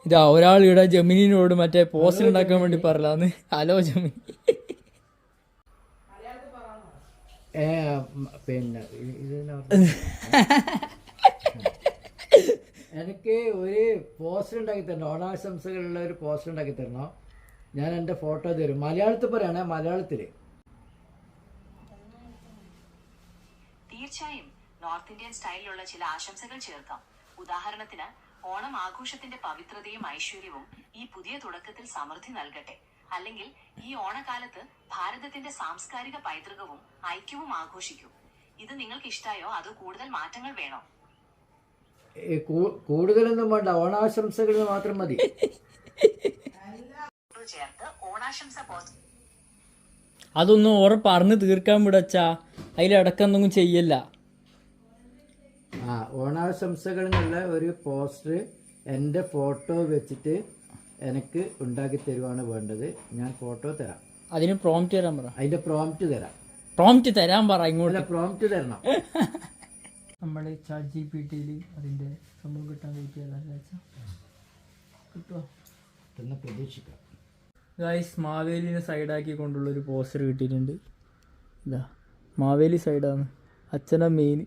ഇതാ ഒരാൾ ഇവിടെ ജമിനിനോട് മറ്റേ പോസ്റ്റർ ഉണ്ടാക്കാൻ വേണ്ടി പറയലാന്ന്. Hello Gemini. പിന്നെ എനിക്ക് ഒരു പോസ്റ്റർ ഉണ്ടാക്കി തരണം, ഓണാശംസകളുള്ള ഒരു പോസ്റ്റർ ഉണ്ടാക്കി തരണം. ഞാൻ എൻ്റെ ഫോട്ടോ തരും. മലയാളത്തിൽ പറയണേ, മലയാളത്തിൽ. തീർച്ചയായും നോർത്ത് ഇന്ത്യൻ സ്റ്റൈലിലുള്ള ചില ആശംസകൾ ചേർക്കാം. ഉദാഹരണത്തിന്, ഓണം ആഘോഷത്തിന്റെ പവിത്രതയും ഐശ്വര്യവും ഈ പുതിയ തുടക്കത്തിൽ സമൃദ്ധി നൽകട്ടെ. അല്ലെങ്കിൽ ഈ ഓണക്കാലത്ത് ഭാരതത്തിന്റെ സാംസ്കാരിക പൈതൃകവും ഐക്യവും ആഘോഷിക്കൂ. ഇത് നിങ്ങൾക്ക് ഇഷ്ടായോ അതോ കൂടുതൽ മാറ്റങ്ങൾ വേണോ? കൂടുതലൊന്നും വേണ്ട, ഓണാശംസകൾ മാത്രം മതി. ചേർത്ത് ഓണാശംസ പോസ്റ്റ് അതൊന്നും ഓറെ പറഞ്ഞ് തീർക്കാൻ വിടച്ചാ, അതിലടക്കം ചെയ്യല്ല. ഓണാശംസകൾ എന്നുള്ള ഒരു പോസ്റ്റർ എൻ്റെ ഫോട്ടോ വെച്ചിട്ട് എനിക്ക് ഉണ്ടാക്കി തരുവാണ് വേണ്ടത്. ഞാൻ ഫോട്ടോ തരാം. അതിന് പ്രോംപ്റ്റ് തരാൻ പറ. അതിന്റെ പ്രോംപ്റ്റ് തരാം. പ്രോംപ്റ്റ് തരാൻ പറ. ഇങ്ങോട്ട് പ്രോംപ്റ്റ് തരണം. നമ്മൾ ചാറ്റ് ജിപിടിയിൽ അതിന്റെ സംഭവം കിട്ടാൻ കഴിക്കുക കിട്ടുമോ എന്ന് പ്രതീക്ഷിക്കാം. ഗൈസ്, മാവേലിനെ സൈഡാക്കി കൊണ്ടുള്ളൊരു പോസ്റ്റർ കിട്ടിയിട്ടുണ്ട്. ഇതാ മാവേലി സൈഡാണ്, അച്ഛനാ മെയിൻ.